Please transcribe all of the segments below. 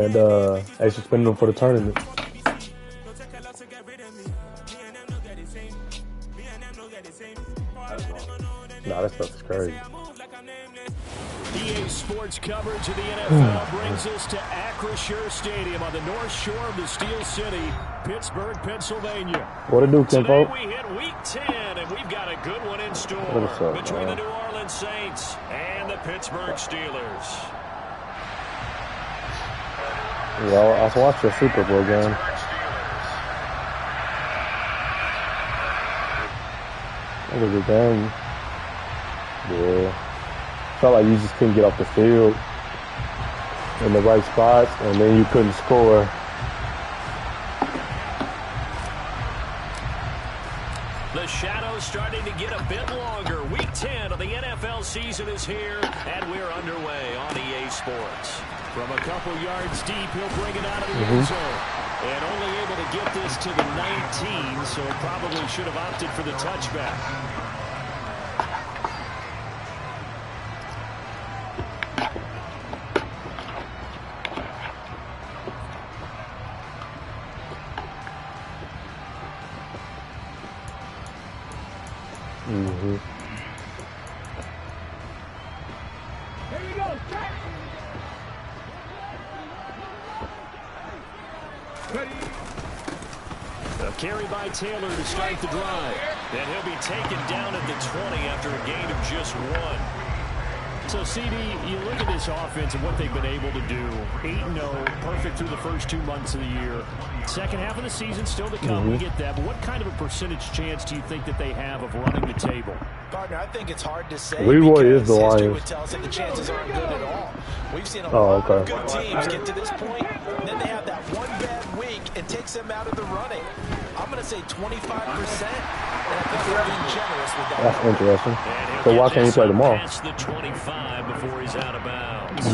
And they suspended him for the tournament. Nah, that stuff is crazy. EA Sports coverage of the NFL brings us to Acrisure Stadium on the north shore of the Steel City, Pittsburgh, Pennsylvania. What it do, Kimpo? Today we hit Week 10, and we've got a good one in store between the New Orleans Saints and the Pittsburgh Steelers. Yeah, I watched the Super Bowl game. That was a game. Yeah. Felt like you just couldn't get off the field in the right spots, and then you couldn't score. The shadow's starting to get a bit longer. Week 10 of the NFL season is here, and we're underway on EA Sports. From a couple yards deep, he'll bring it out of the end zone. And only able to get this to the 19, so probably should have opted for the touchback. Here you go, Jack. A carry by Taylor to start the drive. And he'll be taken down at the 20 after a gain of just 1. So, CD, you look at this offense and what they've been able to do. 8-0, perfect through the first 2 months of the year. Second half of the season still to come, we get that. But what kind of a percentage chance do you think that they have of running the table? Partner, I think it's hard to say. Leroy is the history Lions. would tell us that the chances aren't good at all. We've seen a lot of good teams get to this point, and then they have that one bad week and takes them out of the running. I'm going to say 25%, and I think they're being generous with that. That's interesting. So why can't he play tomorrow? Past the 25 before he's out of bounds.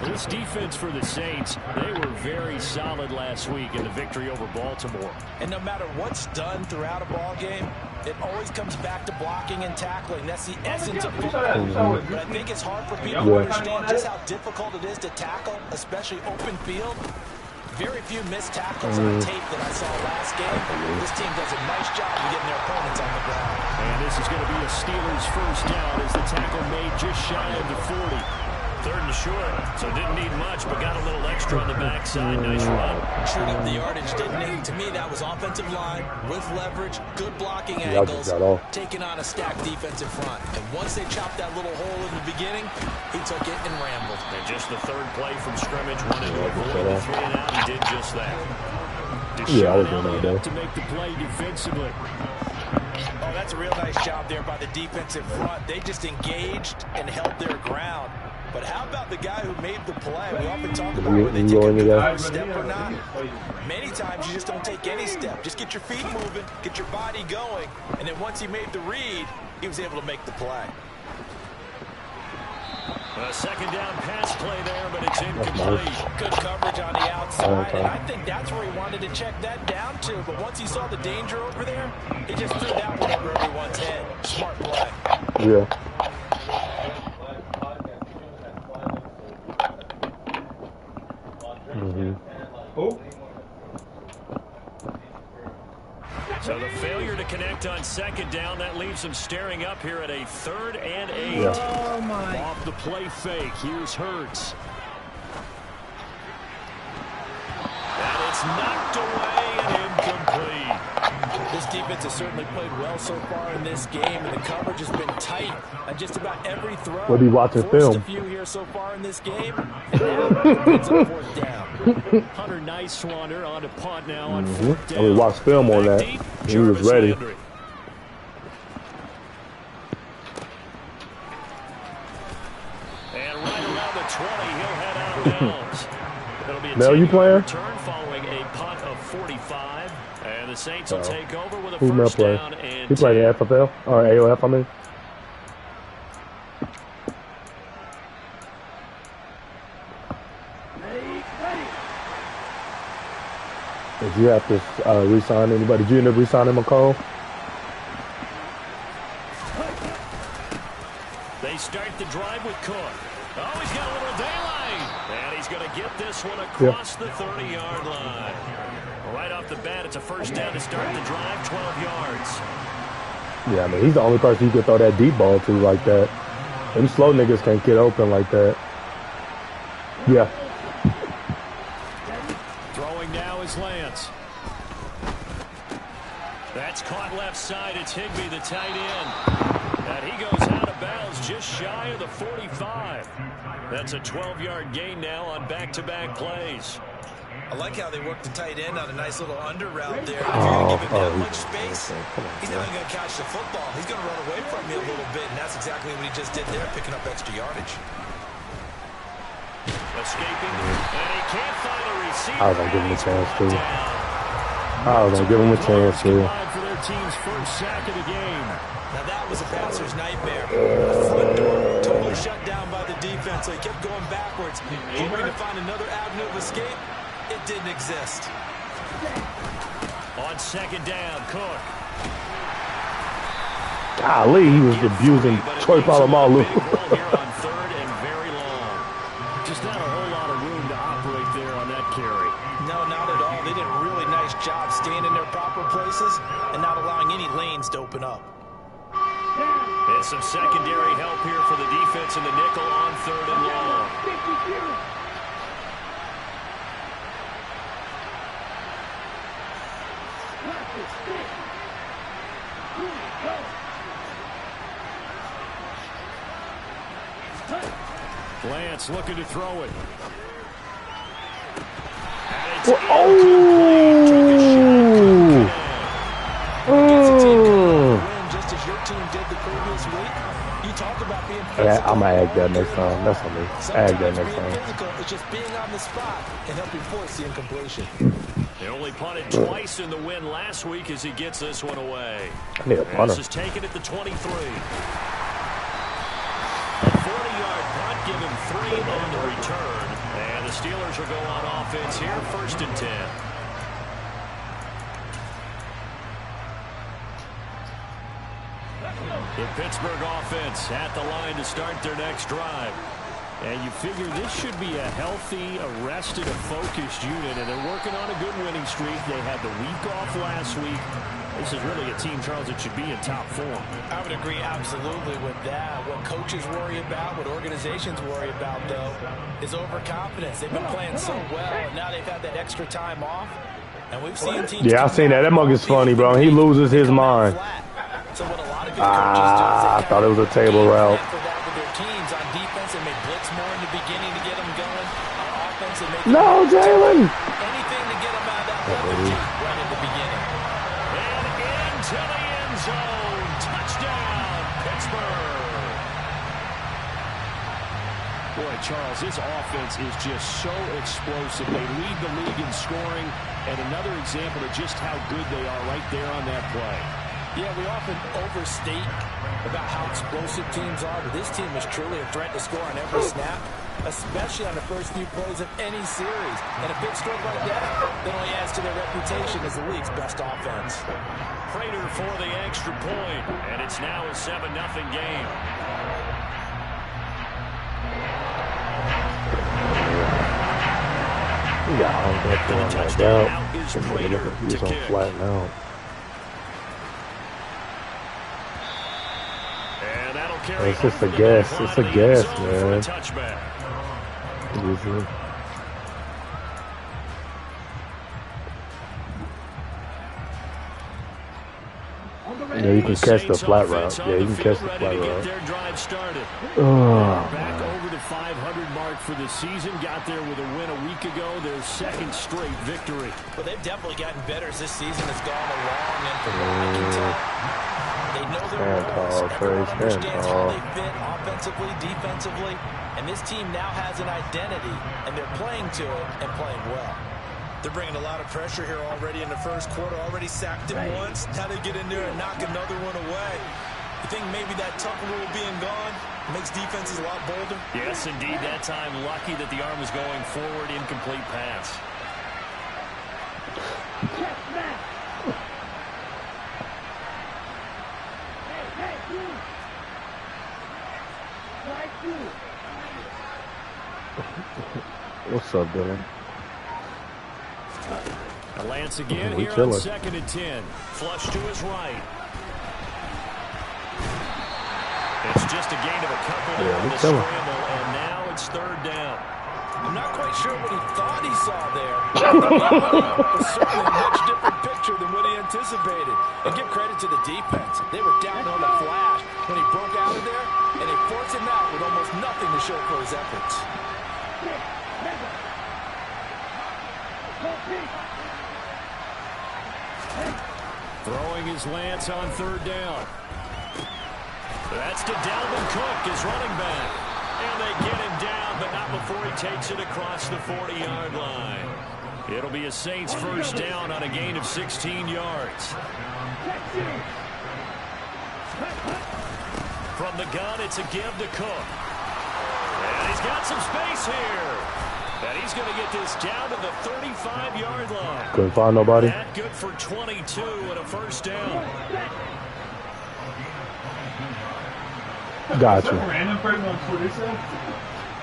This defense for the Saints, they were very solid last week in the victory over Baltimore. And no matter what's done throughout a ball game, it always comes back to blocking and tackling. That's the essence of football. But I think it's hard for people to understand just how difficult it is to tackle, especially open field. Very few missed tackles on tape that I saw last game. This team does a nice job of getting their opponents on the ground. And this is going to be a Steelers first down as the tackle made just shy of the 40. Third and short, so didn't need much, but got a little extra on the backside. Nice run. Chewed up the yardage, didn't he? To me, that was offensive line with leverage, good blocking angles, taking on a stacked defensive front. And once they chopped that little hole in the beginning, he took it and rambled. And just the third play from scrimmage, wanted to avoid the 3 and out. He did just that. Yeah, I was doing that to make the play defensively. Oh, that's a real nice job there by the defensive front. They just engaged and held their ground. But how about the guy who made the play? We often talk about whether they take a step or not. Many times you just don't take any step. Just get your feet moving, get your body going, and then once he made the read, he was able to make the play. A second down pass play there, but it's incomplete. Good coverage on the outside, and I think that's where he wanted to check that down to. But once he saw the danger over there, he just threw that one over everyone's head. Smart play. Yeah. So the failure to connect on second down, that leaves him staring up here at a 3rd and 8. Oh, my. Off the play fake, here's Hurts. And it's knocked away and incomplete. This defense has certainly played well so far in this game, and the coverage has been tight on just about every throw. What are you watching film? A few here so far in this game, and now it's on 4th down. Hunter Nice-Swanner on to punt now on 4th down. We watched film on that. He was ready. Landry. And right around the 20, he'll head out of bounds. It'll be a Mel, you playing? return following a punt of 45. And the Saints will take over with a first down and he played in FFL or AOF, I mean. Did you have to re-sign anybody? Did you end up re-signing McCall? They start the drive with Cook. Oh, he's got a little daylight. And he's going to get this one across the 30-yard line. Right off the bat, it's a first down to start the drive, 12 yards. Yeah, I mean, he's the only person you can throw that deep ball to like that. Them slow niggas can't get open like that. Yeah. Throwing now is Lance. That's caught left side. It's Higbee, the tight end. And he goes out of bounds just shy of the 45. That's a 12-yard gain now on back-to-back plays. I like how they work the tight end on a nice little under route there. If you're going to give him that much space, he's not even going to catch the football. He's going to run away from you a little bit, and that's exactly what he just did there, picking up extra yardage. Escaping, and he can't find a receiver. I was going to give him a chance, too. I was going to give him a chance, too. For their team's first sack of the game. Now that was a bouncer's nightmare. A foot door, totally shut down by the defense, so he kept going backwards, hoping to find another avenue of escape. It didn't exist. On second down, Cook. Golly, he was abusing Troy Polamalu. Here on third and very long. Just not a whole lot of room to operate there on that carry. No, not at all. They did a really nice job staying in their proper places and not allowing any lanes to open up. And some secondary help here for the defense in the nickel on third and long. Lance looking to throw it. Just as your team did the previous week, you talk about being Yeah, I'm going to ag that next time. That's on me. Ag that next time. It's just being on the spot and helping force the incompletion. They only punted twice in the win last week as he gets this one away. I need a punter. This is taken at the 23. A 40-yard punt, give him 3 on the return. And the Steelers will go on offense here, 1st and 10. The Pittsburgh offense at the line to start their next drive. And you figure this should be a healthy, arrested, a focused unit, and they're working on a good winning streak. They had the week off last week. This is really a team, Charles, that should be in top form. I would agree absolutely with that. What coaches worry about, what organizations worry about, though, is overconfidence. They've been playing so well, and now they've had that extra time off. And we've seen teams. Yeah, I seen that. That mug is funny, bro. He loses his mind. So what a lot of good coaches do is I thought it was a table route. for that with their teams. On defense, they may blitz more in the beginning to get them going. On offense, they make No, Jalen. anything to get them out of that lethargy right at the beginning. And into the end zone. Touchdown, Pittsburgh. Boy, Charles, this offense is just so explosive. They lead the league in scoring, and another example of just how good they are right there on that play. Yeah, we often overstate about how explosive teams are, but this team is truly a threat to score on every snap, especially on the first few plays of any series. And a big stroke like that only adds to their reputation as the league's best offense. Prater for the extra point, and it's now a 7-0 game. Yeah, I'm going to throw that down. Is Prater He's to on kick. flat now. And that'll carry It's just a over the guess. back It's a line of the end guess, zone for man. a touchback. Easy. Yeah, you can catch the flat route. Yeah, you can catch the flat route. Back over the 500 mark for the season. Got there with a win a week ago. Their second straight victory. But they've definitely gotten better as this season has gone along. And from what I can tell, they know their roles. Everyone understands how they fit offensively, defensively. And this team now has an identity, and they're playing to it and playing well. They're bringing a lot of pressure here already in the first quarter. Already sacked him once. Now they get in there and knock another one away. You think maybe that tuck rule being gone makes defenses a lot bolder? Yes, indeed. That time, lucky that the arm was going forward. Incomplete pass. What's up, Dylan? Lance again We here chilling. on 2nd and 10. Flush to his right. It's just a gain of a couple there on the scramble, and now it's 3rd down. I'm not quite sure what he thought he saw there. It was certainly a much different picture than what he anticipated. And give credit to the defense. They were down on the flash when he broke out of there, and they forced him out with almost nothing to show for his efforts. Throwing his Lance on 3rd down. That's to Dalvin Cook, his running back. And they get him down, but not before he takes it across the 40-yard line. It'll be a Saints 1st down on a gain of 16 yards. From the gun, it's a give to Cook. And he's got some space here. And he's going to get this down to the 35-yard line. Couldn't find nobody. That good for 22 and a 1st down. Gotcha. Random person on Twitter said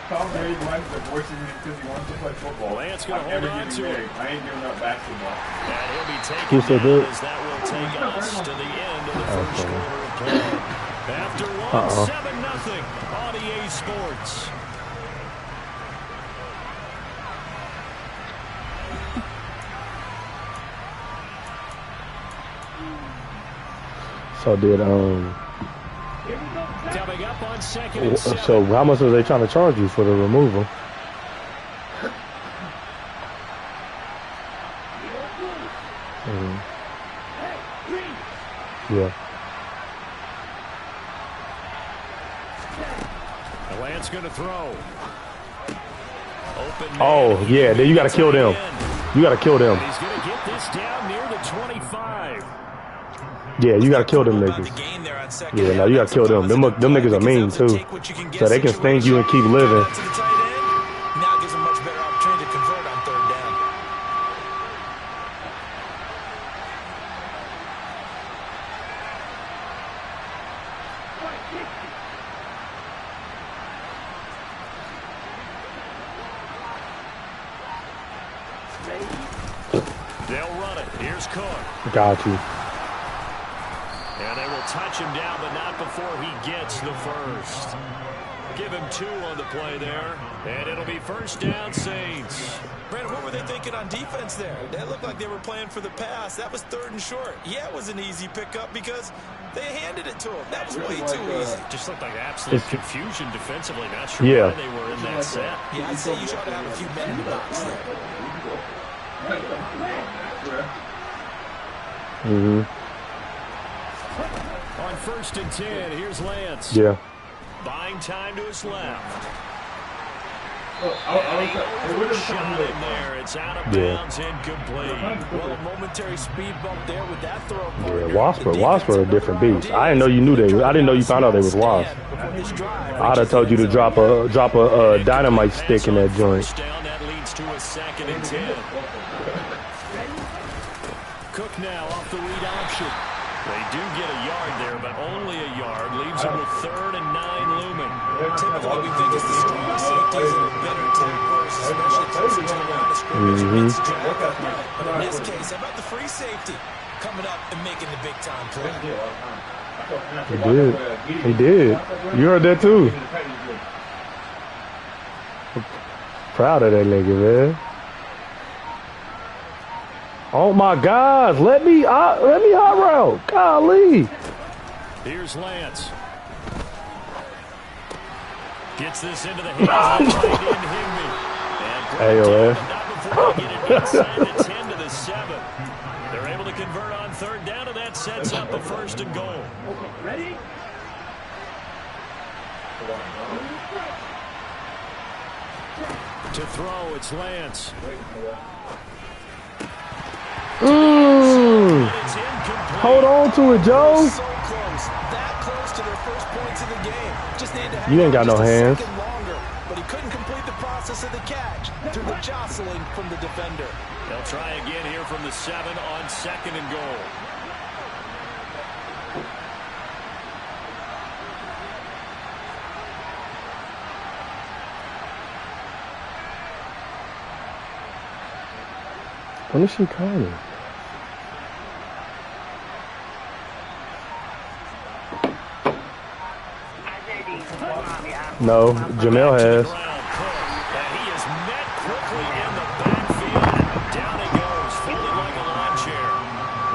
Tom Brady went divorcing him because he wants to play football. Lance going to hold on to it. I ain't giving up basketball. And he'll be taken Who said down that? as that will take us to the end of the 1st quarter of play. After one, 7-0 on EA Sports. So did Coming up on 2nd and 7. so how much are they trying to charge you for the removal? Yeah. Lance going to throw. Open Oh, man. yeah, then you got to kill them. You got to kill them. He's going to get this down near the 25. Yeah, you got to kill them niggas. Yeah, now you got to kill them. Them niggas are mean, too. So they can sting you and keep living. Now gives a much better opportunity to convert on 3rd down. They'll run it. Here's Cook. Got you. And they will touch him down, but not before he gets the 1st. Give him 2 on the play there. And it'll be 1st down, Saints. Brandon, what were they thinking on defense there? That looked like they were playing for the pass. That was 3rd and short. Yeah, it was an easy pickup because they handed it to him. That was way too easy. Just looked like absolute confusion defensively. Not sure Yeah. why they were in that set. Yeah, I'd say you should have a few men in the box there. On 1st and 10, here's Lance. Yeah. Buying time to his left. Shot in there. It's out of bounds, incomplete. Well, a momentary speed bump there with that throw. Yeah, Wasp are a different beast. I didn't know you knew they. I didn't know you found out they was Wasp. I'd have told you to drop a dynamite stick in that joint. First down, that leads to a 2nd and 10. Cook now off the read option. They do get a yard there, but only a yard. Leaves them with 3rd and 9 looming. Typically, we think it's the strong safeties and the better tacklers, especially closer to the line of scrimmage. But in this case, how about the free safety coming up and making the big-time play? He did. He did. You heard that too. Proud of that nigga, man. Oh my God! Let me hot route. Golly. Here's Lance. Gets this into the hands of the tight end Higbee. AOF. Not before they get it inside the 10 to the 7. They're able to convert on 3rd down, and that sets up a 1st and goal. Ready? To throw, it's Lance. It's incomplete. Hold on to it, Joe. So close. That close to their first points of the game. Just needed to hang You ain't got on no just a hands. second longer, but he couldn't complete the process of the catch through the jostling from the defender. They'll try again here from the 7 on 2nd and goal. When is she calling? No, Jamel has. And he is met quickly in the backfield. Down he goes, folded like a lawn chair.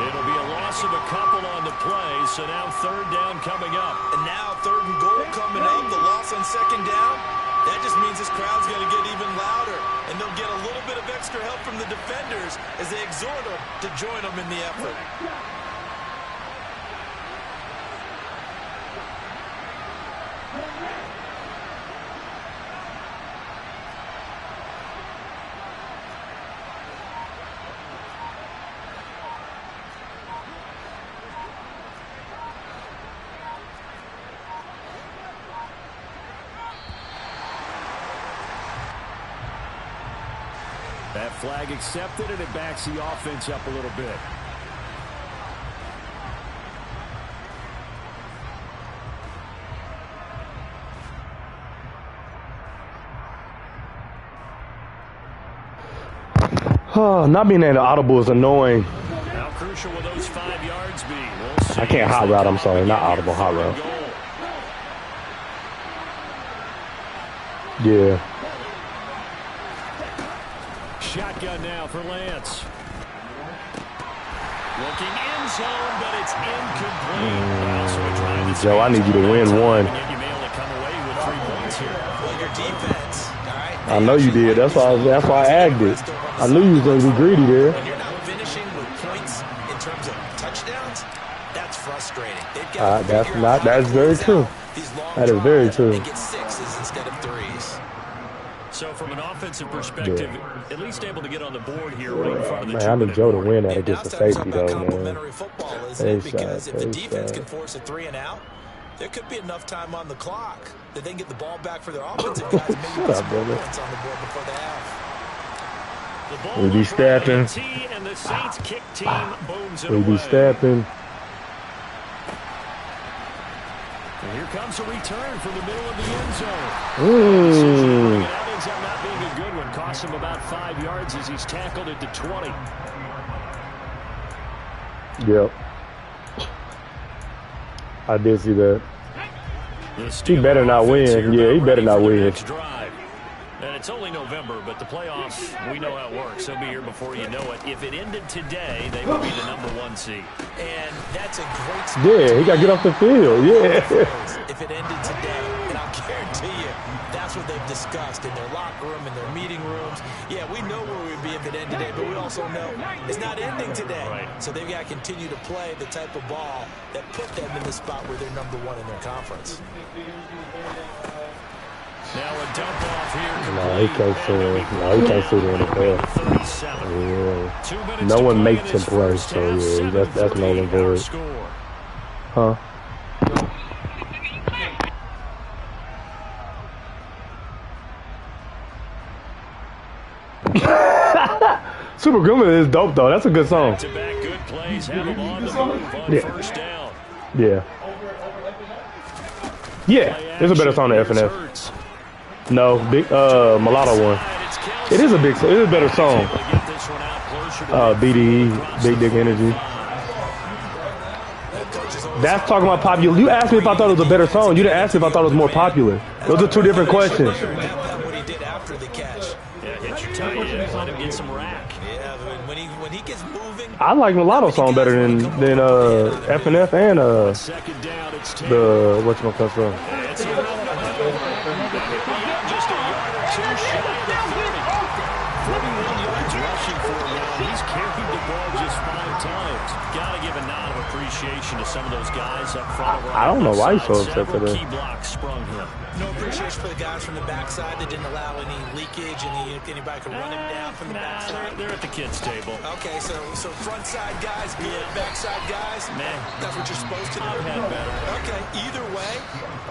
It'll be a loss of a couple on the play, so now third down coming up. And now third and goal coming up. The loss on second down. That just means this crowd's going to get even louder. And they'll get a little bit of extra help from the defenders as they exhort them to join them in the effort. That flag accepted, and it backs the offense up a little bit. Not being able to audible is annoying. How crucial will those 5 yards be? We'll see. I can't hot route, I'm sorry, not audible, hot route. Yeah. Shotgun now for Lance. Looking end zone, but it's incomplete. Joe, I need you to win one. You may only come away with 3 points here. Well, your defense, all right? I know you did. That's why I agged it. I knew you was going to be greedy there. When you're not finishing with points in terms of touchdowns, that's frustrating. They've got That's very true. That is very true. Get 6s instead of 3s. So from an offensive perspective, at least able to get on the board here right in front of the Man, I need Joe to win that against the safety, though, man. Complimentary football, isn't it? Because if the defense can force a 3 and out, there could be enough time on the clock that they can get the ball back for their offensive guys. Maybe put some more points on the board before the half. We be stepping. And the Saints kick team booms it We be away. stepping. And here comes a return from the middle of the end zone. That ends up not being a good one. Cost him about 5 yards as he's tackled at the 20. Yep. I did see that. He better not win. Yeah, he better not win. And it's only November, but the playoffs, we know how it works. They'll be here before you know it. If it ended today, they would be the #1 seed. And that's a great spot. Yeah, he got to get off the field. Yeah. If it ended today, and I'll guarantee you, that's what they've discussed in their locker room, in their meeting rooms. Yeah, we know where we'd be if it ended today, but we also know it's not ending today. Right. So they've got to continue to play the type of ball that put them in the spot where they're #1 in their conference. Now a dump off here. No, he can't see it. No, he can't see the NFL. Yeah. No one makes him play, so yeah, that's null and void. Huh? Super Groomer is dope though. That's a good song. Back-to-back good plays, have him on the move on first down. Yeah. Yeah, it's a better song than FNF. No, big Mulatto one. It is a better song. BDE, Big Dick Energy. That's talking about popular. You asked me if I thought it was a better song. You didn't ask me if I thought it was more popular. Those are two different questions. What he did after the catch. Yeah, hit your tight end, let him get some rack. Yeah, when he gets moving. I like Mulatto song better than FNF and Second down, it's the whatchamacallit. It's just a yard or two shy of the 30. 41 yards rushing for him now. He's carried the ball just 5 times. Got to give a nod of appreciation to some of those guys up front. I don't know why he's so upset today. Key blocks sprung him. No appreciation for the guys from the backside that didn't allow any leakage and anybody could run him down from the backside. They're at the kids' table. Okay, so front side guys good, backside guys, man, that's what you're supposed to do. I've had better. Okay, either way,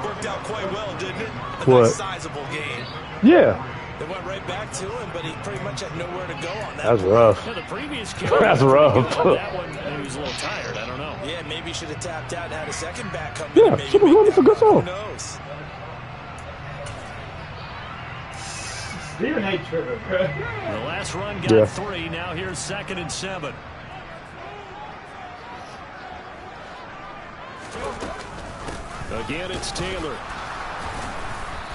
worked out quite well, didn't it? A What? nice sizable game. Yeah. They went right back to him, but he pretty much had nowhere to go on that. That's rough. Yeah, the previous That's rough. That one, he was a little tired. I don't know. Yeah, maybe he should have tapped out and had a second back come Yeah, in. Maybe Super Groomer's a good song. Who knows? Stephen ain't tripping, bro. The last run got 3. Now here's 2nd and 7. Again, it's Taylor.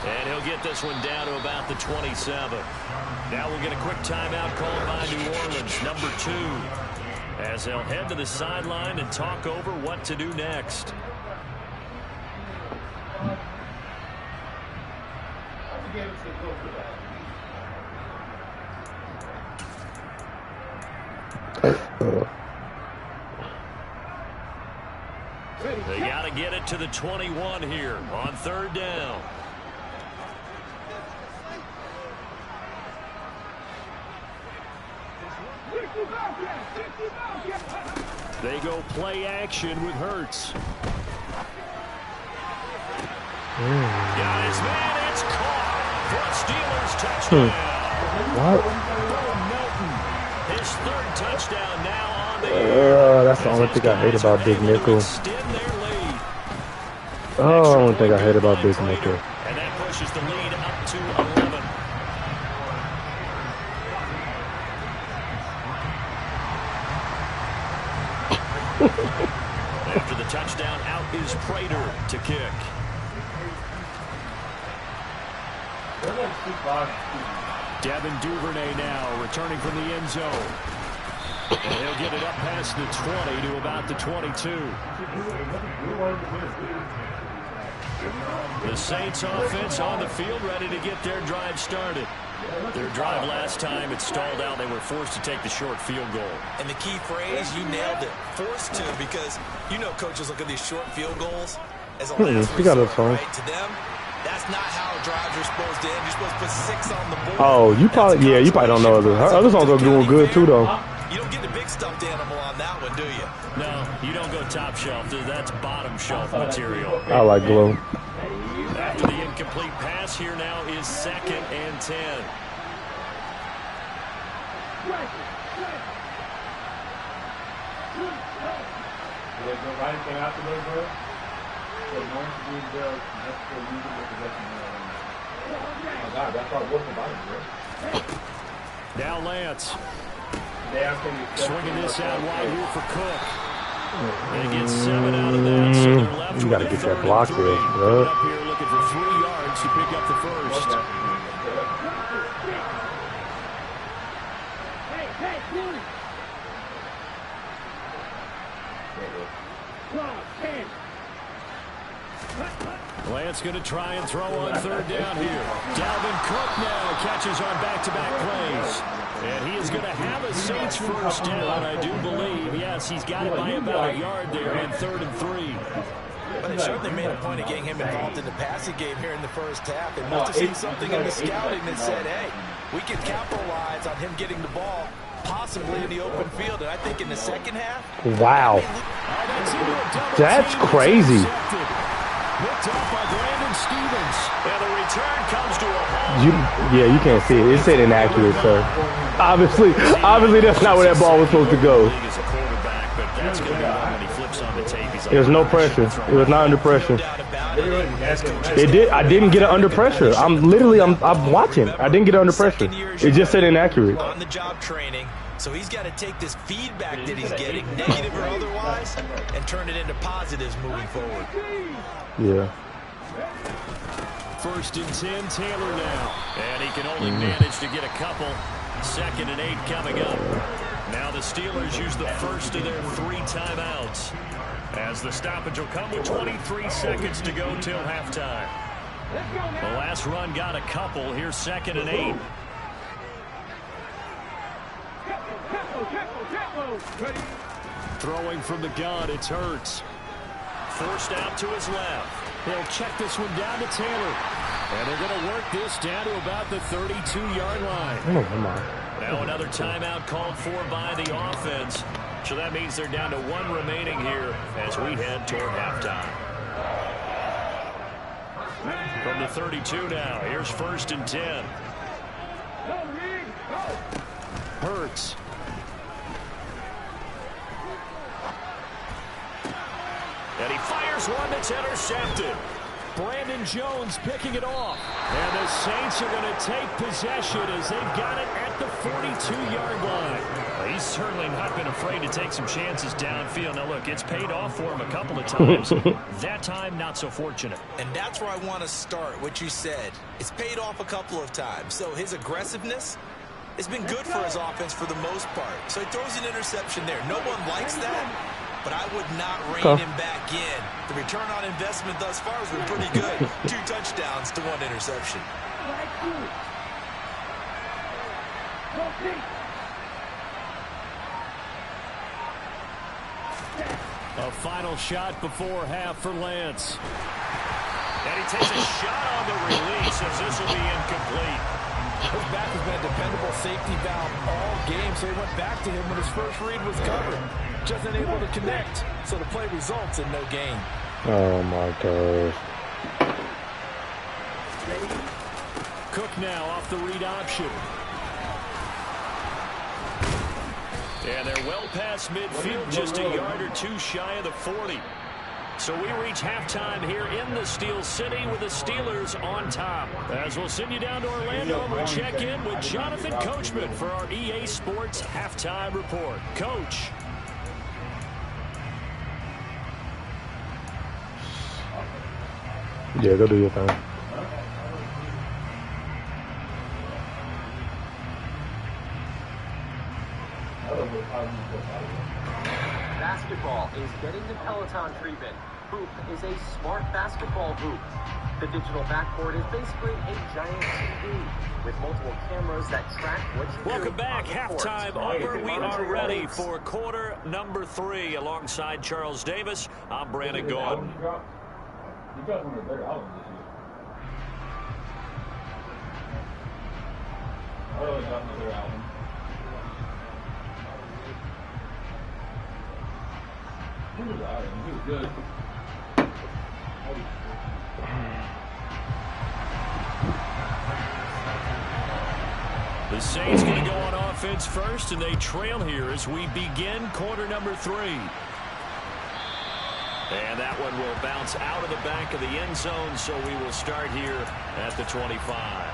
And he'll get this one down to about the 27. Now we'll get a quick timeout called by New Orleans, number 2, as they'll head to the sideline and talk over what to do next. They got to get it to the 21 here on 3rd down. They go play action with Hurts. Got his man. It's caught for a Steelers touchdown. What? His 3rd touchdown now on the air. That's the only thing I hate about Big Nickel. Oh, the only thing I hate about Big Nickel. And that pushes the lead up to 11. After the touchdown, out is Prater to kick. Devin Duvernay now returning from the end zone. And he'll get it up past the 20 to about the 22. The Saints offense on the field ready to get their drive started. Their drive last time, it stalled out. They were forced to take the short field goal. And the key phrase, you nailed it. Forced to, because you know coaches look at these short field goals as a last resort, right? To them, that's not how drives are supposed to end. You're supposed to put 6 on the board. Oh, you probably don't know. Other songs are doing good too, though. You don't get the big stuffed animal on that one, do you? No, you don't go top shelf. That's bottom shelf material. I like Glow. After the incomplete pass, here now is 2nd and 10. Now Lance. Swinging this out wide here for Cook. They get 7 out of that, so they're left You got to with get a that 3rd block and 3. there. Up here looking for 3 yards to pick up the first. Lance going to try and throw on 3rd down here. Dalvin Cook now catches on back-to-back plays. And he is going to have a Saints first down, I do believe. Yes, he's got it by about a yard there on 3rd and 3. But they certainly made a point of getting him involved in the passing game here in the first half. They must have seen something in the scouting that said, hey, we can capitalize on him getting the ball, possibly in the open field. And I think in the second half... Wow. That's crazy. Picked off by Brandon Stevens. And the return comes to a halt. You can't see it. It said inaccurate, sir. Obviously, that's not where that ball was supposed to go. There was no pressure. It was not under pressure. I didn't get it under pressure. I'm watching. I didn't get it under pressure. It just said inaccurate. On the job training. So he's got to take this feedback that he's getting, negative or otherwise, and turn it into positives moving forward. Yeah. 1st and 10, Taylor now. And he can only manage to get a couple. 2nd and 8 coming up. Now the Steelers use the first of their 3 timeouts, as the stoppage will come with 23 seconds to go till halftime. The last run got a couple. Here's 2nd and 8. Throwing from the gun, it's Hurts. Forced out to his left. He'll check this one down to Taylor. And they're going to work this down to about the 32-yard line. Oh, come on. Now another timeout called for by the offense. So that means they're down to 1 remaining here as we head toward halftime. From the 32 now, here's 1st and 10. Hurts. And he fires one that's intercepted. Brandon Jones picking it off. And the Saints are going to take possession as they've got it at the 42-yard line. Well, he's certainly not been afraid to take some chances downfield. Now, look, it's paid off for him a couple of times. That time, not so fortunate. And that's where I want to start, what you said. It's paid off a couple of times. So his aggressiveness has been good for his offense for the most part. So he throws an interception there. No one likes that, but I would not rein him back in. The return on investment thus far has been pretty good. 2 touchdowns to 1 interception. A final shot before half for Lance. And he takes a shot on the release as this will be incomplete. His back has been a dependable safety valve all game, so he went back to him when his first read was covered. Just unable to connect, so the play results in no gain. Oh my gosh. Cook now off the read option. And they're well past midfield, just a yard or 2 shy of the 40. So we reach halftime here in the Steel City with the Steelers on top. As we'll send you down to Orlando, and we'll check in with Jonathan Coachman for our EA Sports Halftime Report. Coach. Yeah, go do your thing. Basketball is getting the Peloton treatment. Hoop is a smart basketball hoop. The digital backboard is basically a giant TV with multiple cameras that track what you do. Welcome back. Halftime over. We are ready for quarter number 3 alongside Charles Davis. I'm Brandon Gaudin. You got one of their albums this year. I really got another album. He was out. He was good. The Saints going to go on offense first, and they trail here as we begin quarter number 3. And that one will bounce out of the back of the end zone, so we will start here at the 25.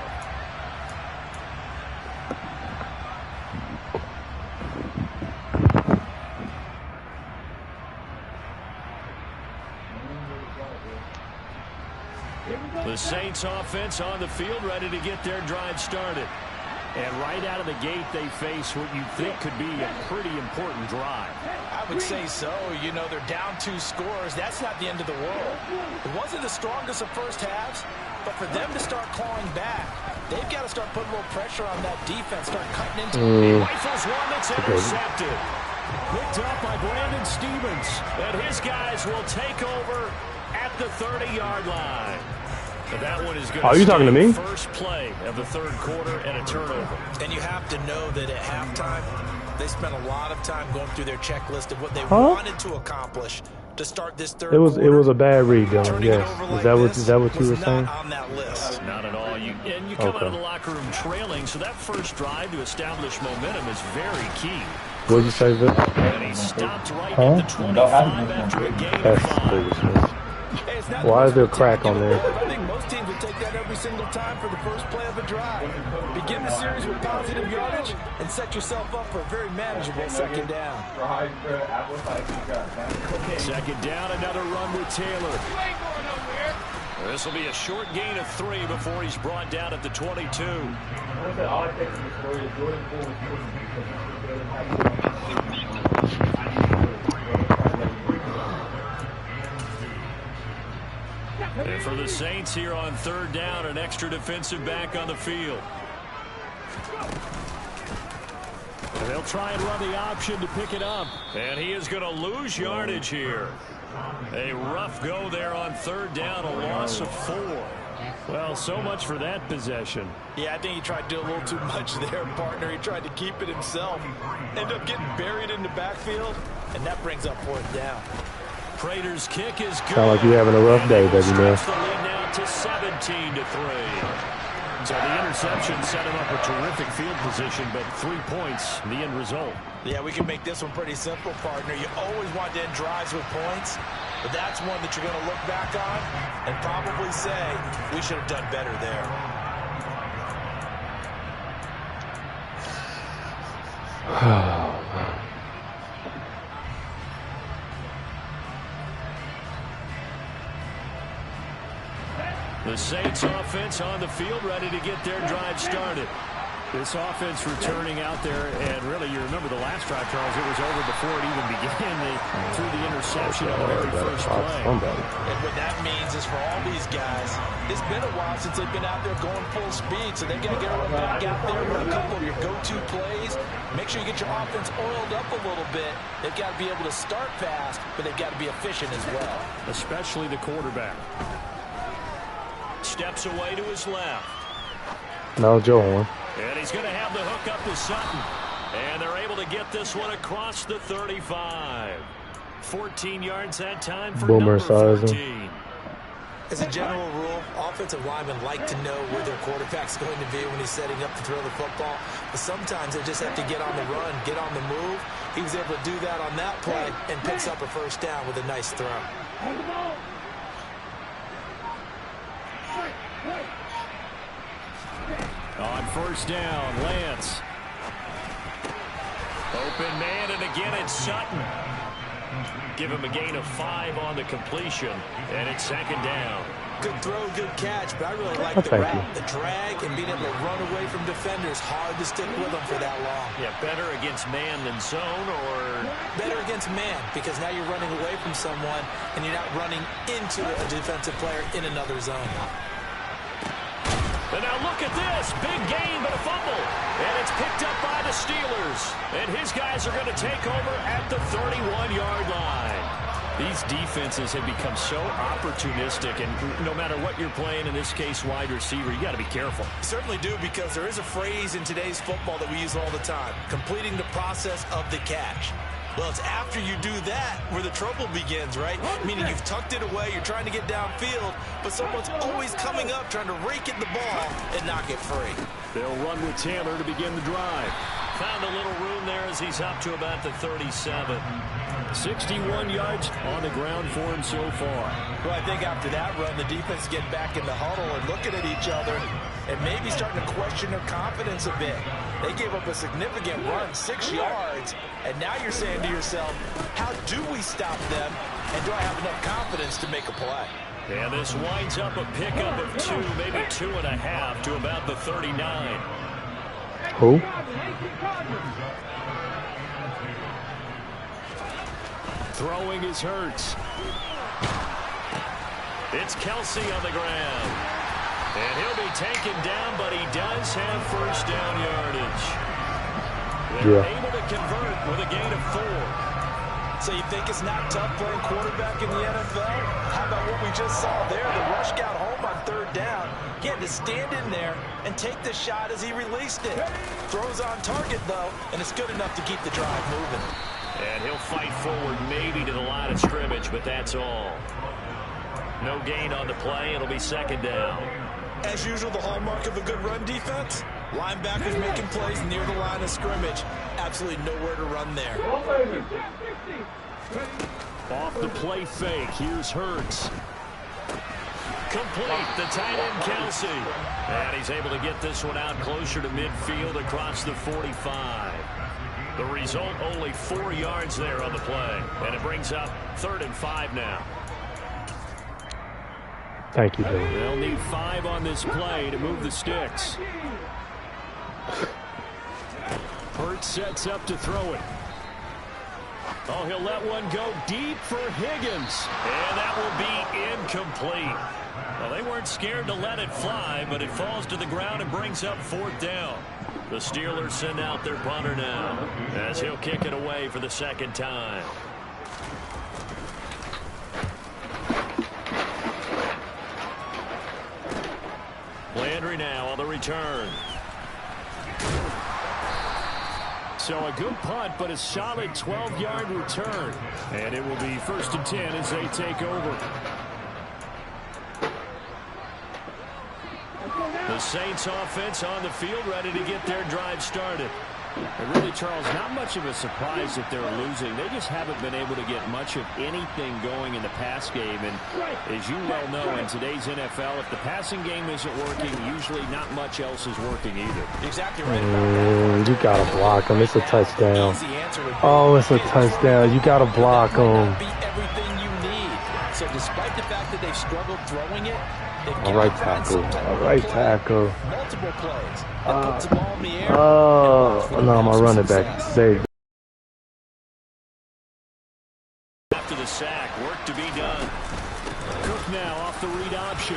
The Saints offense on the field, ready to get their drive started. And right out of the gate, they face what you think could be a pretty important drive. I would say so. You know, they're down 2 scores. That's not the end of the world. It wasn't the strongest of first halves, but for them to start clawing back, they've got to start putting a little pressure on that defense, start cutting into He rifles one that's intercepted. Picked up by Brandon Stevens. And his guys will take over at the 30-yard line. And that one is going you talking to me? First play of the third quarter and a turnover. And you have to know that at halftime, they spent a lot of time going through their checklist of what they wanted to accomplish to start this third quarter. It was a bad read, Dylan. Yes. Is that what you were saying? Not on that list. Not at all. You come out of the locker room trailing, so that first drive to establish momentum is very key. What did you say, Vic? And he stopped right at the 25 after a gain of 5. Why is there a crack on there? I think most teams would take that every single time for the first play of a drive. Begin the series with positive yardage and set yourself up for a very manageable second down. Second down, another run with Taylor. This will be a short gain of 3 before he's brought down at the 22. And for the Saints here on third down, an extra defensive back on the field. And they'll try and run the option to pick it up. And he is going to lose yardage here. A rough go there on third down, a loss of 4. Well, so much for that possession. Yeah, I think he tried to do a little too much there, partner. He tried to keep it himself. Ended up getting buried in the backfield, and that brings up fourth down. Prater's kick is good. Sound like you're having a rough day, baby man. The lead now to 17-3. So the interception set him up a terrific field position, but 3 points, the end result. Yeah, we can make this one pretty simple, partner. You always want to end drives with points, but that's one that you're going to look back on and probably say, we should have done better there. The Saints offense on the field, ready to get their drive started. This offense returning out there, and really, you remember the last drive, Charles, it was over before it even began. They threw the interception on the very first play. And what that means is for all these guys, it's been a while since they've been out there going full speed, so they got to get everyone back out there with a couple of your go-to plays. Make sure you get your offense oiled up a little bit. They've got to be able to start fast, but they've got to be efficient as well. Especially the quarterback. Steps away to his left. No, Joe. And he's going to have the hook up to Sutton. And they're able to get this one across the 35. 14 yards that time for Boomer number 14. sizing. As a general rule, offensive linemen like to know where their quarterback's going to be when he's setting up to throw the football. But sometimes they just have to get on the run, get on the move. He was able to do that on that play and picks up a first down with a nice throw. On first down, Lance. Open man, and again it's Sutton. Give him a gain of 5 on the completion, and it's second down. Good throw, good catch, but I really like the route, the drag, and being able to run away from defenders. Hard to stick with them for that long. Yeah, better against man than zone, or? Better against man, because now you're running away from someone, and you're not running into a defensive player in another zone. And now look at this. Big gain, but a fumble. And it's picked up by the Steelers. And his guys are going to take over at the 31-yard line. These defenses have become so opportunistic, and no matter what you're playing, in this case wide receiver, you got to be careful. You certainly do, because there is a phrase in today's football that we use all the time, completing the process of the catch. Well, it's after you do that where the trouble begins, right? Meaning you've tucked it away, you're trying to get downfield, but someone's always coming up trying to rake at the ball and knock it free. They'll run with Taylor to begin the drive. Found a little room there as he's up to about the 37. 61 yards on the ground for him so far. Well, I think after that run, the defense get back in the huddle and looking at each other and maybe starting to question their confidence a bit. They gave up a significant run, 6 yards, and now you're saying to yourself, how do we stop them, and do I have enough confidence to make a play? And this winds up a pickup of 2, maybe 2.5 to about the 39. Who? Throwing is Hurts. It's Kelsey on the ground. And he'll be taken down, but he does have first down yardage. They're able to convert with a gain of 4. So you think it's not tough playing quarterback in the NFL? How about what we just saw there? The rush got home on 3rd down. He had to stand in there and take the shot as he released it. Throws on target, though, and it's good enough to keep the drive moving. And he'll fight forward maybe to the line of scrimmage, but that's all. No gain on the play. It'll be second down. As usual, the hallmark of a good run defense, linebackers making plays near the line of scrimmage. Absolutely nowhere to run there. Off the play fake, here's Hurts. Complete, the tight end Kelsey. And he's able to get this one out closer to midfield across the 45. The result, only 4 yards there on the play. And it brings up 3rd and 5 now. Thank you, Billy. They'll need 5 on this play to move the sticks. Hurts sets up to throw it. Oh, he'll let one go deep for Higgins. And that will be incomplete. Well, they weren't scared to let it fly, but it falls to the ground and brings up 4th down. The Steelers send out their punter now as he'll kick it away for the 2nd time. Landry now on the return. So a good punt, but a solid 12-yard return. And it will be 1st and 10 as they take over. The Saints offense on the field, ready to get their drive started. And really, Charles, not much of a surprise that they're losing. They just haven't been able to get much of anything going in the pass game. And as you well know, in today's NFL, if the passing game isn't working, usually not much else is working either. Exactly right. You got to block him. It's a touchdown. Oh, it's a touchdown. You got to block him. Everything you need. So despite the fact that they've struggled throwing it, all right, tackle. All right, tackle. Multiple plays. Puts the ball in the air. No, I'm a running back. There you go. After the sack, work to be done. Cook now off the read option.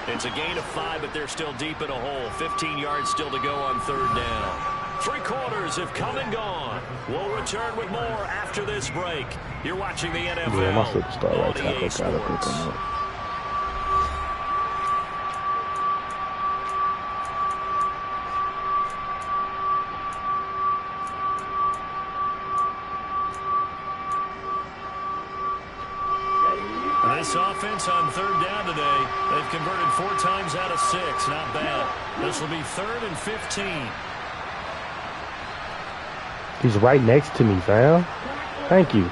It's a gain of 5, but they're still deep in a hole. 15 yards still to go on third down. 3 quarters have come and gone. We'll return with more after this break. You're watching the NFL. Yeah, my superstar right tackle got to pick him up. This offense on third down today, they've converted 4 times out of 6. Not bad. This will be 3rd and 15. He's right next to me, fam. Thank you.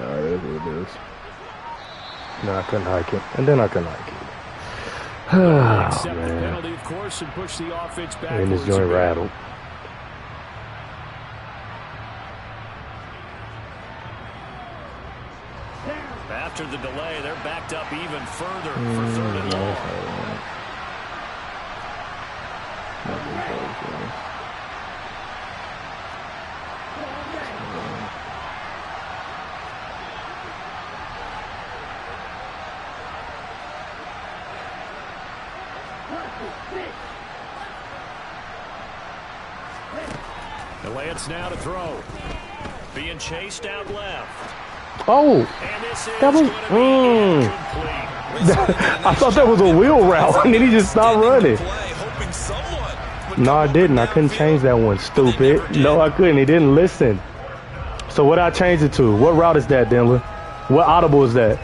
All right, that's what it is. No, I couldn't hike it. And then I couldn't hike it. Oh, man. Penalty, of course, and push the offense back. And this joint rattled. After the delay, they're backed up even further for 3rd and long. The Lance now to throw. Being chased out left. Oh, that was. I thought that was a wheel route, and then he just stopped running. No, I didn't. I couldn't change that one, stupid. No, I couldn't. He didn't listen. So what I changed it to? What route is that, Denver? What audible is that?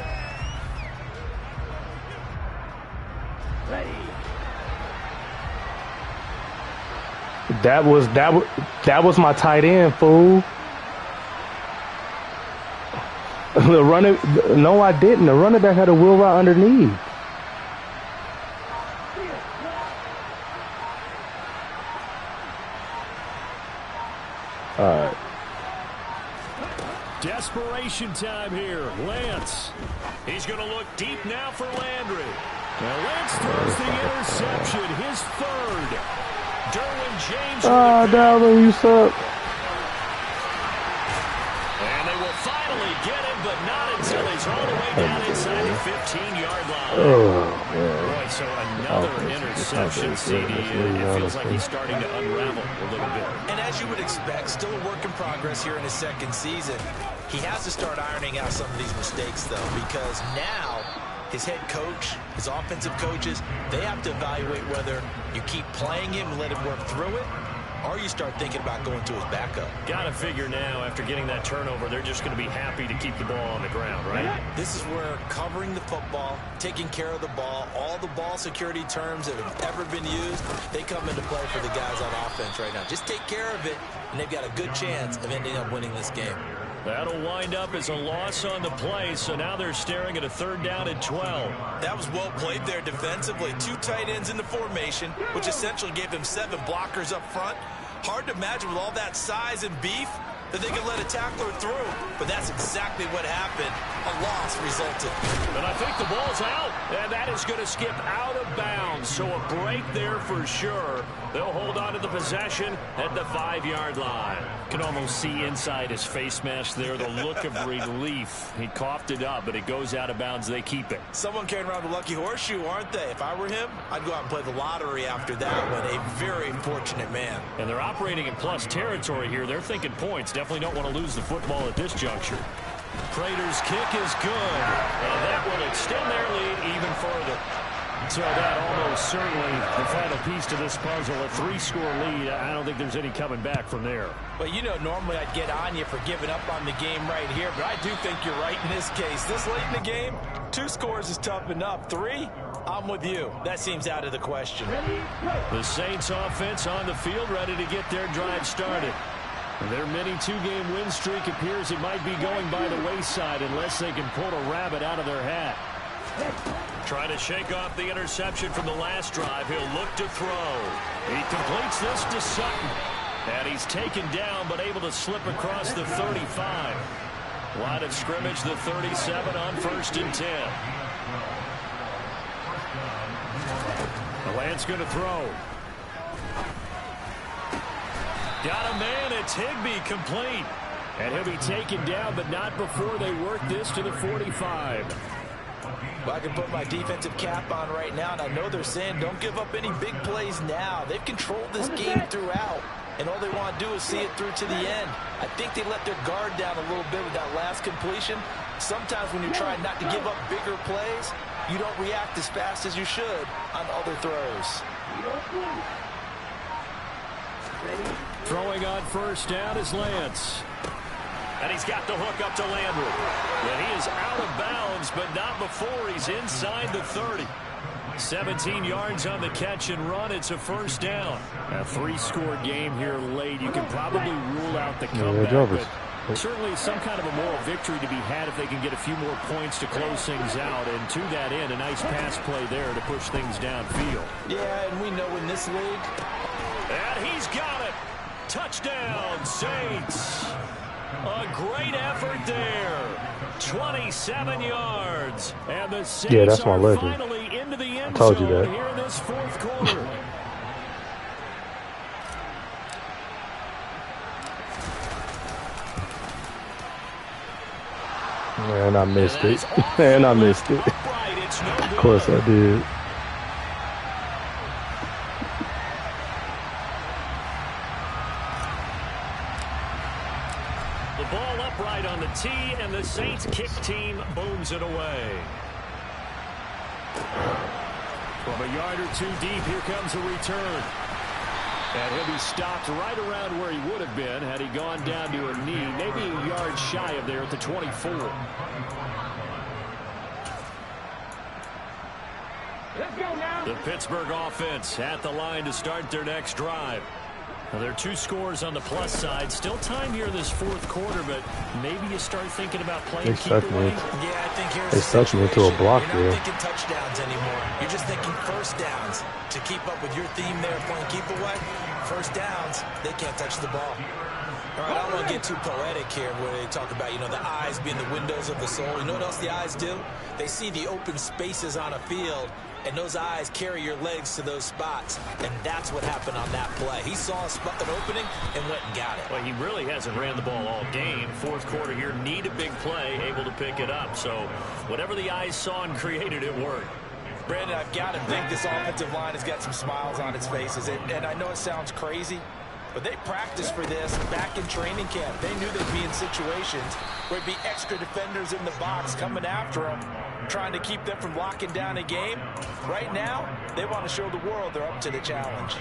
That was my tight end, fool. The running, no, I didn't. The running back had a wheel route underneath. All right. Desperation time here. Lance. He's going to look deep now for Landry. Now Lance throws the interception, his 3rd. Derwin James. Ah, Dalvin, you suck. And they will finally get him, but not until he's all the way down inside the 15-yard line. Oh, man. Boy, so another interception, CD. It feels like he's starting to unravel a little bit. And as you would expect, still a work in progress here in his 2nd season. He has to start ironing out some of these mistakes, though, because now his head coach, his offensive coaches, they have to evaluate whether you keep playing him and let him work through it, or you start thinking about going to his backup. Got to figure now, after getting that turnover, they're just going to be happy to keep the ball on the ground, right? This is where covering the football, taking care of the ball, all the ball security terms that have ever been used, they come into play for the guys on offense right now. Just take care of it, and they've got a good chance of ending up winning this game. That'll wind up as a loss on the play, so now they're staring at a 3rd down and 12. That was well played there defensively. 2 tight ends in the formation, which essentially gave them 7 blockers up front. Hard to imagine with all that size and beef that they could let a tackler through, but that's exactly what happened. A loss resulted. And I think the ball's out, and that is going to skip out of bounds, so a break there for sure. They'll hold on to the possession at the 5-yard line. Can almost see inside his face mask there, the look of relief. He coughed it up, but it goes out of bounds. They keep it. Someone carrying around the lucky horseshoe, aren't they? If I were him, I'd go out and play the lottery after that one. A very fortunate man. And they're operating in plus territory here. They're thinking points. Definitely don't want to lose the football at this juncture. Prater's kick is good, and that will extend their lead even further. So that almost certainly the final piece to this puzzle, a 3-score lead. I don't think there's any coming back from there. Well, you know, normally I'd get on you for giving up on the game right here, but I do think you're right in this case. This late in the game, 2 scores is tough enough. 3, I'm with you. That seems out of the question. The Saints offense on the field, ready to get their drive started. Their mini 2-game win streak appears it might be going by the wayside unless they can pull a rabbit out of their hat. Trying to shake off the interception from the last drive. He'll look to throw. He completes this to Sutton. And he's taken down but able to slip across the 35. Line of scrimmage, the 37 on 1st and 10. Lance going to throw. Got a man. It's Higbee complete. And he'll be taken down, but not before they work this to the 45. Well, I can put my defensive cap on right now, and I know they're saying don't give up any big plays now. They've controlled this game throughout, and all they want to do is see it through to the end. I think they let their guard down a little bit with that last completion. Sometimes when you're trying not to give up bigger plays, you don't react as fast as you should on other throws. Throwing on 1st down is Lance. And he's got the hook up to Landry. And he is out of bounds, but not before he's inside the 30. 17 yards on the catch and run. It's a 1st down. A 3-score game here late. You can probably rule out the comeback, but certainly some kind of a moral victory to be had if they can get a few more points to close things out. And to that end, a nice pass play there to push things downfield. Yeah, and we know in this league. And he's got it. Touchdown, Saints. A great effort there. 27 yards. And the Saints are finally into the end zone here in this 4th quarter. And I missed it. And I missed it. Of course I did. The ball upright on the tee, and the Saints kick team booms it away. From a yard or 2 deep, here comes a return. And he'll be stopped right around where he would have been had he gone down to a knee, maybe a yard shy of there at the 24. Let's go now. The Pittsburgh offense at the line to start their next drive. Well, there are 2 scores on the plus side. Still time here in this 4th quarter, but maybe you start thinking about playing keep away. Yeah, I think here's they stuck me into a block there. You're not thinking touchdowns anymore. You're just thinking 1st downs. To keep up with your theme there, playing keep away, 1st downs, they can't touch the ball. All right, I don't want to get too poetic here where they talk about, you know, the eyes being the windows of the soul. You know what else the eyes do? They see the open spaces on a field, and those eyes carry your legs to those spots, and that's what happened on that play. He saw an opening and went and got it. Well, he really hasn't ran the ball all game. 4th quarter here, need a big play, able to pick it up. So whatever the eyes saw and created, it worked. Brandon, I've got to think this offensive line has got some smiles on its faces, and I know it sounds crazy, but they practiced for this back in training camp. They knew they'd be in situations where there'd be extra defenders in the box coming after them, trying to keep them from locking down a game. Right now, they want to show the world they're up to the challenge.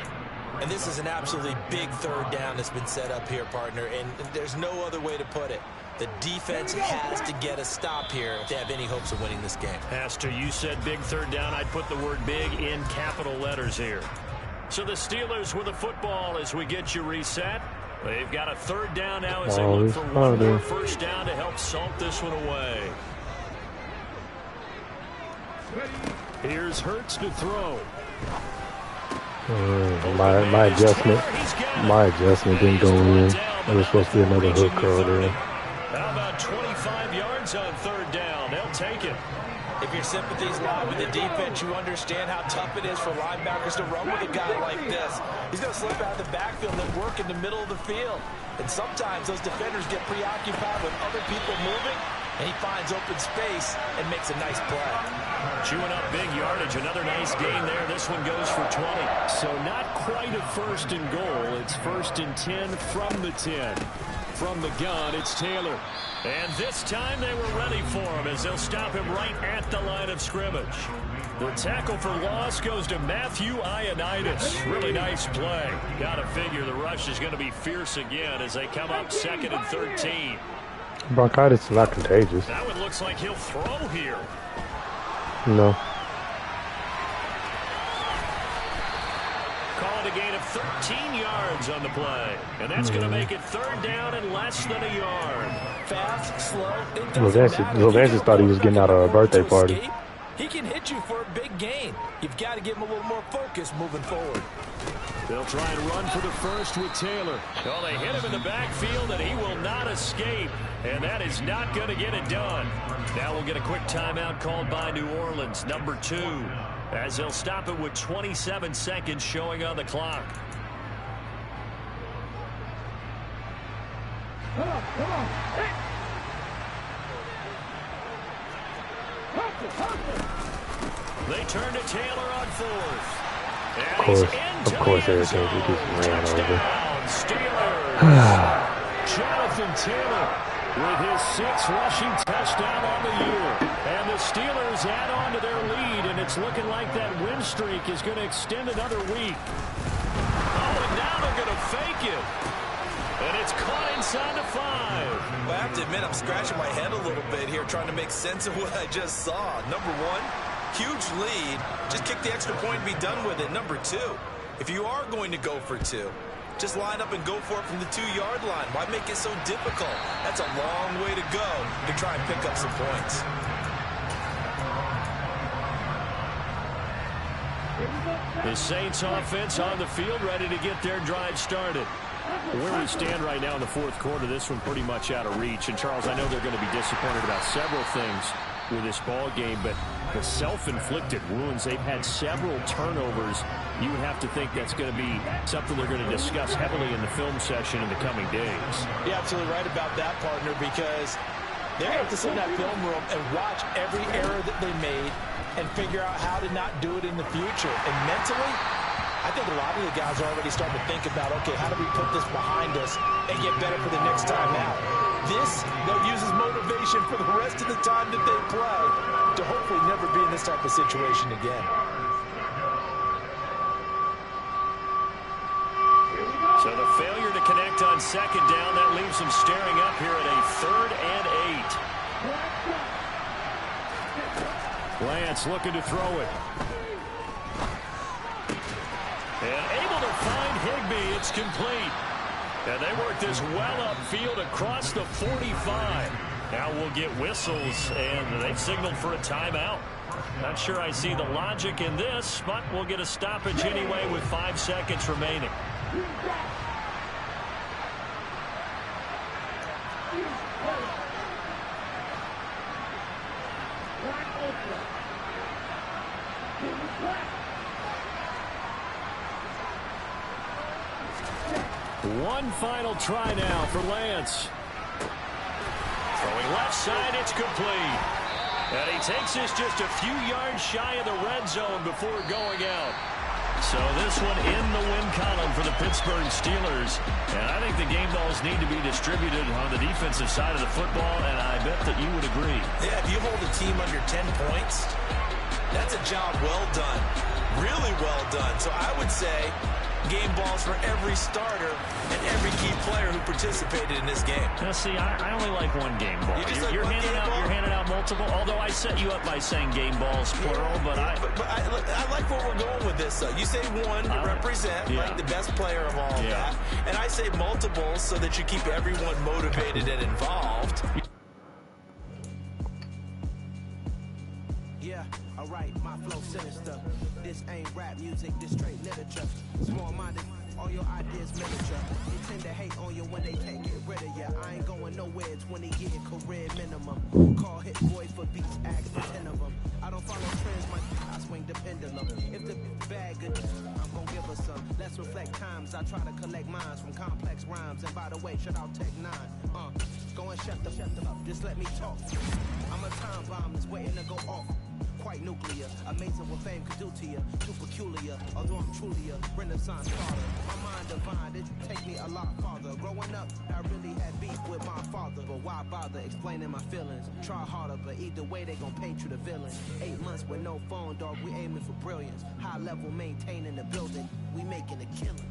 And this is an absolutely big 3rd down that's been set up here, partner, and there's no other way to put it. The defense has to get a stop here if they have any hopes of winning this game. Has to. You said big 3rd down. I'd put the word big in capital letters here. So the Steelers with the football as we get you reset. They've got a 3rd down now as they look for one more 1st down to help salt this one away. Here's Hurts to throw. My adjustment didn't go in. There was supposed to be another hook curl there. How about 25 yards on 3rd down? They'll take it. If your sympathies lie with the defense, you understand how tough it is for linebackers to run with a guy like this. He's going to slip out of the backfield and then work in the middle of the field. And sometimes those defenders get preoccupied with other people moving, and he finds open space and makes a nice play. Chewing up big yardage. Another nice gain there. This one goes for 20. So not quite a 1st and goal. It's 1st and 10 from the 10. From the gun, it's Taylor. And this time they were ready for him as they'll stop him right at the line of scrimmage. The tackle for loss goes to Matthew Ioannidis. Really nice play. Gotta figure the rush is going to be fierce again as they come up 2nd and 13. Bronchitis is not contagious. Now it looks like he'll throw here. No. Called a gain of 13 yards on the play. And that's going to make it 3rd down and less than a yard. Fast, slow, it Sylvansis thought he was getting out of a birthday party. He can hit you for a big gain. You've got to give him a little more focus moving forward. They'll try and run for the first with Taylor. Oh, they hit him in the backfield, and he will not escape. And that is not going to get it done. Now we'll get a quick timeout called by New Orleans, number 2, as they'll stop it with 27 seconds showing on the clock. Come on. Hey. They turn to Taylor on 4th. Of course, everything he just ran over. Steelers. Jonathan Taylor with his 6th rushing touchdown on the year. And the Steelers add on to their lead, and it's looking like that win streak is going to extend another week. Oh, and now they're going to fake it. And it's caught inside the 5. Well, I have to admit, I'm scratching my head a little bit here trying to make sense of what I just saw. Number 1, huge lead. Just kick the extra point and be done with it. Number 2, if you are going to go for 2, just line up and go for it from the 2-yard line. Why make it so difficult? That's a long way to go to try and pick up some points. The Saints offense on the field ready to get their drive started. Where we stand right now in the 4th quarter, this one pretty much out of reach. And, Charles, I know they're going to be disappointed about several things with this ball game, but the self-inflicted wounds, they've had several turnovers. You would have to think that's going to be something they're going to discuss heavily in the film session in the coming days. You're absolutely right about that, partner, because they're going to have to sit in that film room and watch every error that they made and figure out how to not do it in the future. And mentally, I think a lot of the guys are already starting to think about, okay, how do we put this behind us and get better for the next time out? This, they'll use as motivation for the rest of the time that they play to hopefully never be in this type of situation again. So the failure to connect on 2nd down, that leaves them staring up here at a 3rd and 8. Lance looking to throw it. And able to find Higbee. It's complete. And they work this well upfield across the 45. Now we'll get whistles, and they've signaled for a timeout. Not sure I see the logic in this, but we'll get a stoppage anyway with 5 seconds remaining. One final try now for Lance. Throwing left side, it's complete. And he takes this just a few yards shy of the red zone before going out. So this one in the win column for the Pittsburgh Steelers. And I think the game balls need to be distributed on the defensive side of the football, and I bet that you would agree. Yeah, if you hold a team under 10 points, that's a job well done. Really well done. So I would say game balls for every starter and every key player who participated in this game. Now, see, I only like one game ball. You're handing out multiple, although I set you up by saying game balls, plural, but I like where we're going with this, though. You say one to represent, like the best player of all that, and I say multiples so that you keep everyone motivated and involved. Yeah, alright, my flow sinister. This ain't rap music, this straight literature. Small-minded, all your ideas miniature. They tend to hate on you when they can't get rid of you. I ain't going nowhere, 20 year career minimum. Call hit boy for beats, ask for 10 of them. I don't follow trends, I swing the pendulum. If the bag good, I'm gonna give her some. Let's reflect times, I try to collect minds from complex rhymes. And by the way, shout out Tech 9. Go and shut them up, just let me talk. I'm a time bomb that's waiting to go off. Quite nuclear, amazing what fame could do to you. Too peculiar, although I'm truly a Renaissance father. My mind divine, it take me a lot farther. Growing up, I really had beef father, but why bother explaining my feelings? Try harder, but either way they gon' paint you the villain. 8 months with no phone, dog, we aiming for brilliance. High level maintaining the building, we making a killing.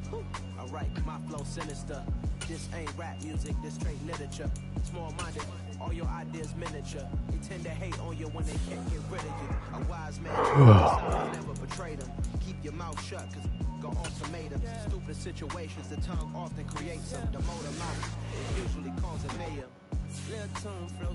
Alright, my flow sinister. This ain't rap music, this straight literature. Small-minded, all your ideas miniature. They tend to hate on you when they can't get rid of you. A wise man never betray them. Keep your mouth shut, cause go ultimatum. Stupid situations, the tongue often creates them. The motor mouth, it usually causes mayhem. Real tune, flow